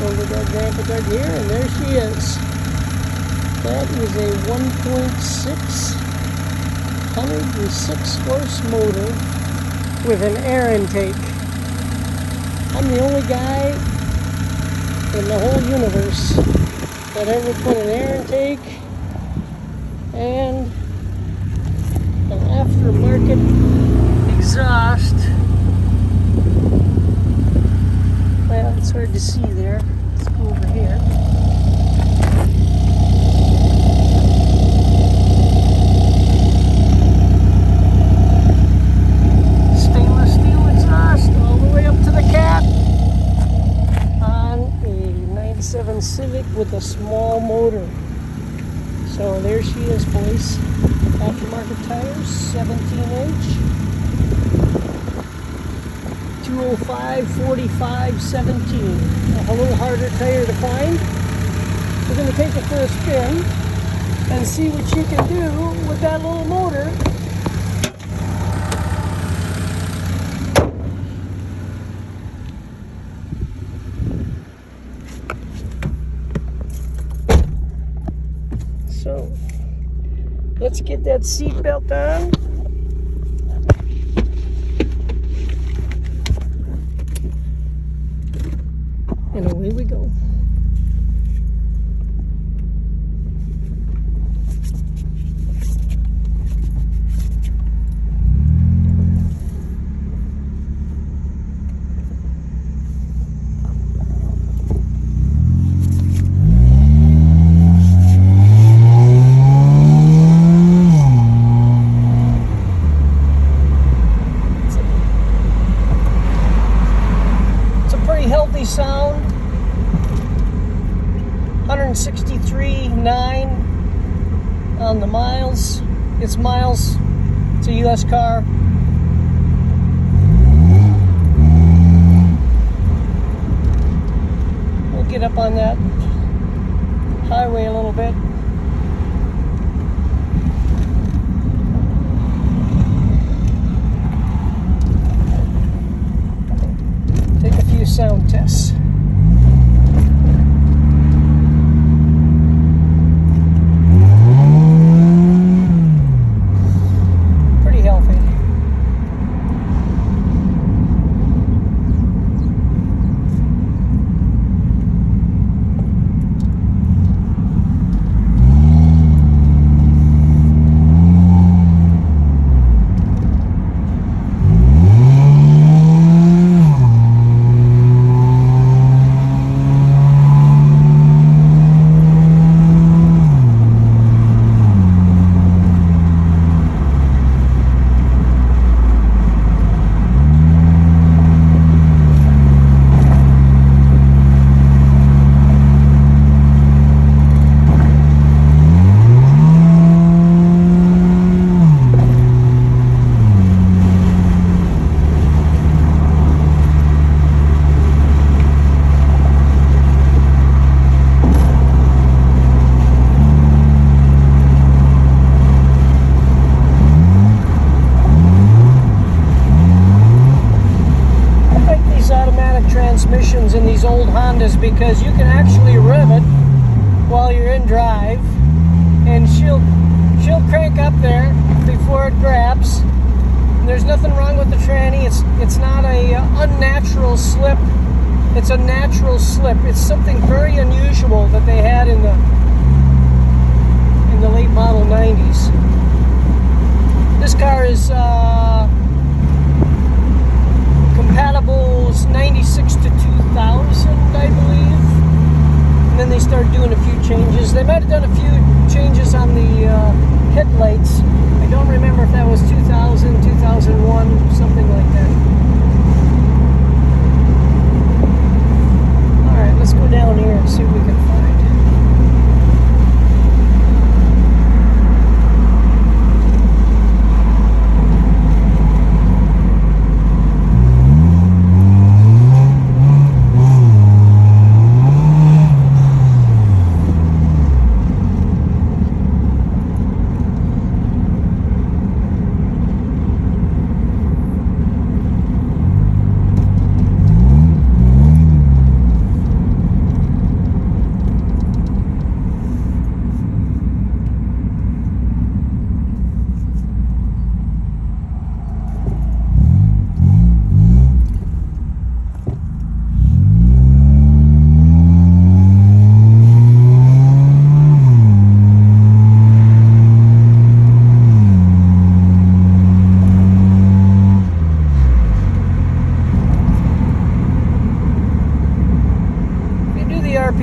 Older dog, Grandpa Doug here, and there she is. That is a 1.6 106 horse motor with an air intake. I'm the only guy in the whole universe that ever put an air intake and an aftermarket exhaust. Well, it's hard to see there. Let's go over here. Stainless steel exhaust all the way up to the cap on a 97 Civic with a small motor. So there she is, boys. Aftermarket tires, 17-inch. 205, 45, 17. A little harder tire to find. We're going to take it for a spin and see what you can do with that little motor. So let's get that seat belt on. And away we go. It's a pretty healthy sound. 163.9 on the miles. It's miles. It's a US car. We'll get up on that highway a little bit. Take a few sound tests. Transmissions in these old Hondas because you can actually rev it while you're in drive, and she'll crank up there before it grabs. And there's nothing wrong with the tranny. It's not a unnatural slip. It's a natural slip. It's something very unusual that they had in the late model 90s. This car is compatible 96 to 2000, I believe. And then they started doing a few changes. They might have done a few changes on the headlights. I don't remember if that was 2000, 2001, something like that. Alright, let's go down here and see what we can find.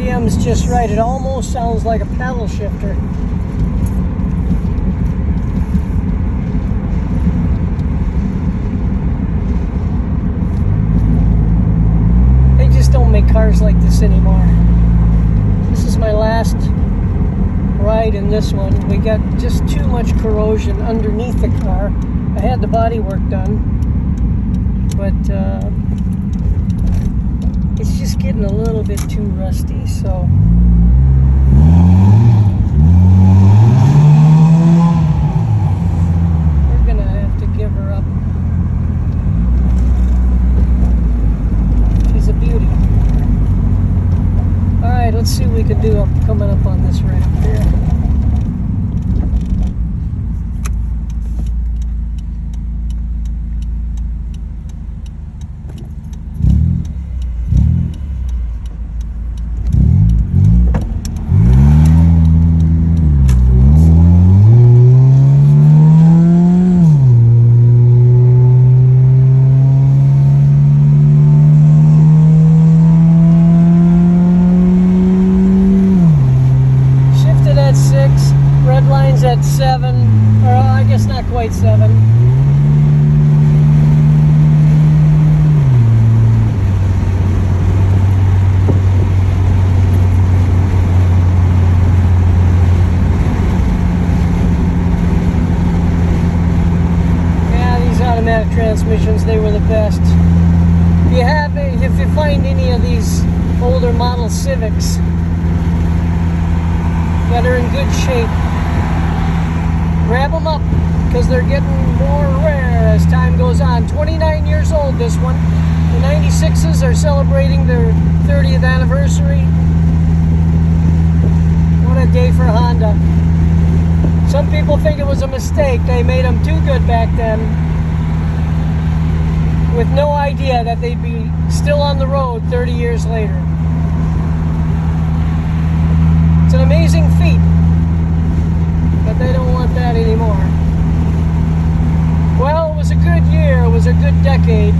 RPM's just right. It almost sounds like a paddle shifter. They just don't make cars like this anymore. This is my last ride in this one. We got just too much corrosion underneath the car. I had the body work done, but it's just getting a little bit too rusty, so we're gonna have to give her up. She's a beauty. Alright, let's see what we can do coming up on this right up here. Red line's at 7, or I guess not quite 7. Yeah, these automatic transmissions, they were the best. If you find any of these older model Civics that are in good shape, grab them up, because they're getting more rare as time goes on. 29 years old, this one. The 96s are celebrating their 30th anniversary. What a day for Honda. Some people think it was a mistake. They made them too good back then, with no idea that they'd be still on the road 30 years later. It's an amazing feat, but they don't want that anymore. Well, it was a good year. It was a good decade.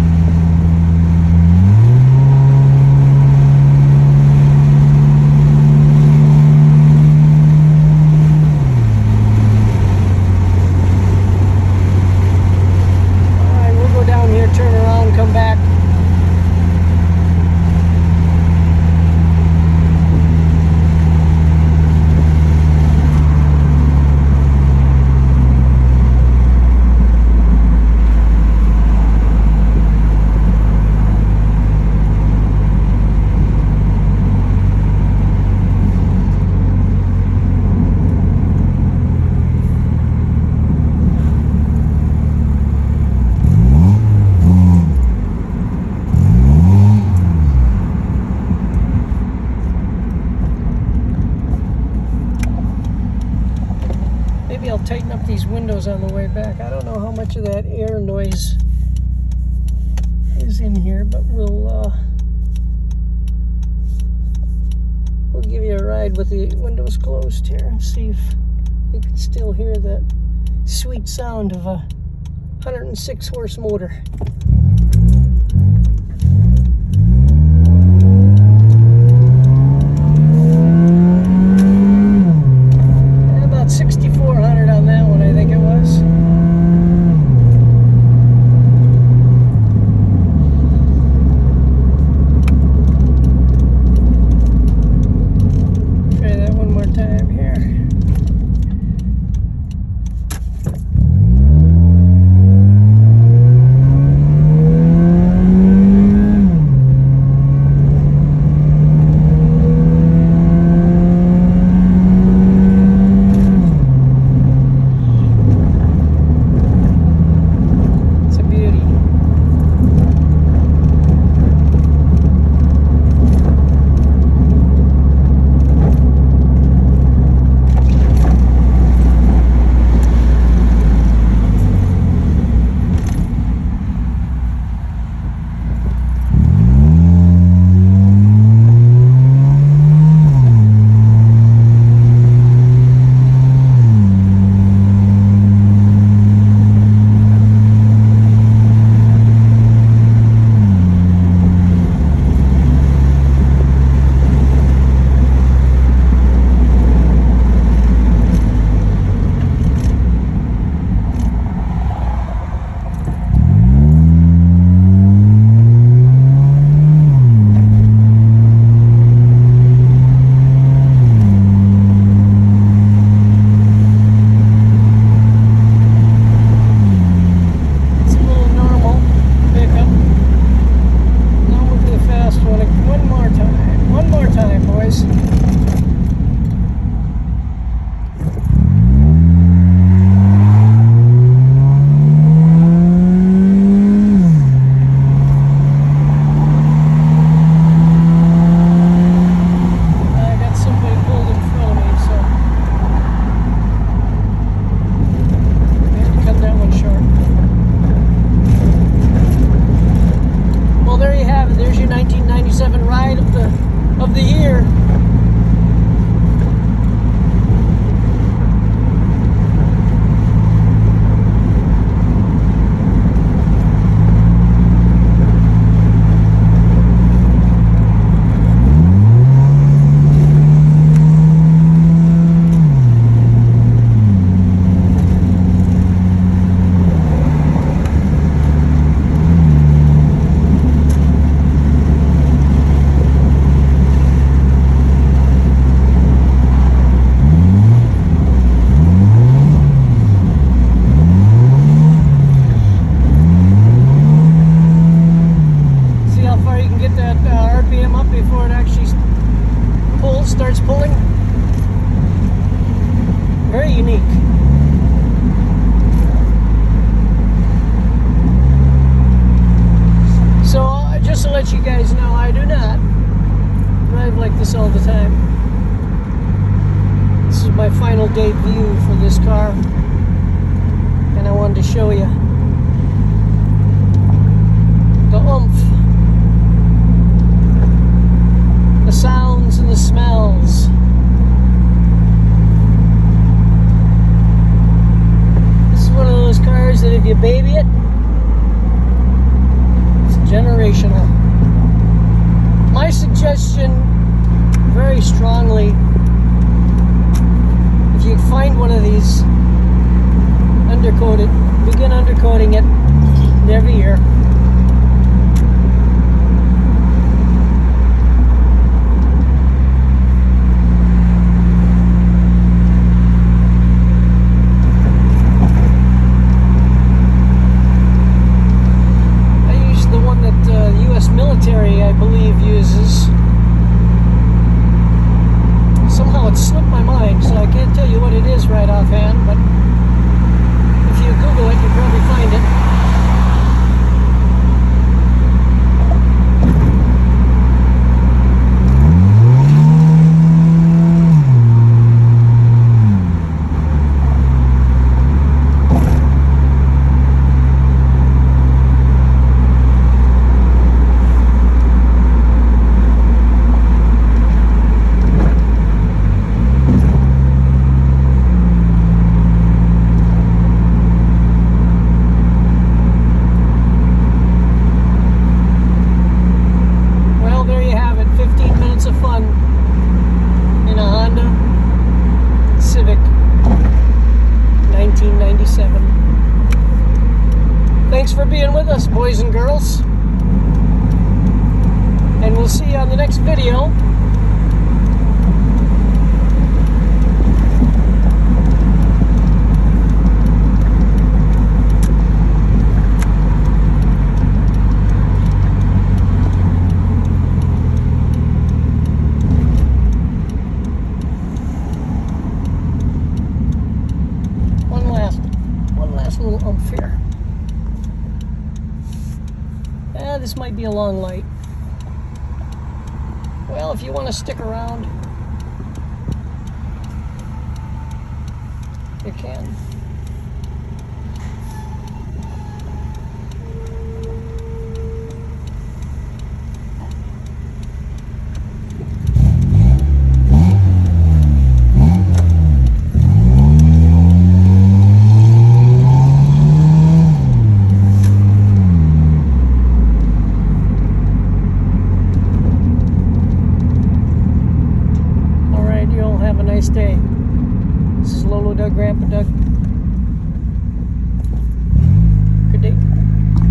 All right, we'll go down here, turn around, come back. Maybe I'll tighten up these windows on the way back. I don't know how much of that air noise is in here, but we'll give you a ride with the windows closed here and see if you can still hear that sweet sound of a 106 horse motor. About 6,400 on that one, I think it was. Try that one more time here. of the year. RPM up before it actually starts pulling. Very unique. So just to let you guys know, I do not drive like this all the time. This is my final day view for this car, and I wanted to show you the oomph, the sounds and the smells. This is one of those cars that if you baby it, it's generational. My suggestion, very strongly, if you find one of these undercoated, begin undercoating it every year. Military, I believe, uses. Somehow it slipped my mind, so I can't tell you what it is right offhand, but if you Google it, you'll probably find it. Of fun in a Honda Civic 1997. Thanks for being with us, boys and girls, and we'll see you on the next video. Little oomph here. This might be a long light. Well, if you want to stick around, you can. Have a nice day. This is Lolo Doug, Grandpa Doug.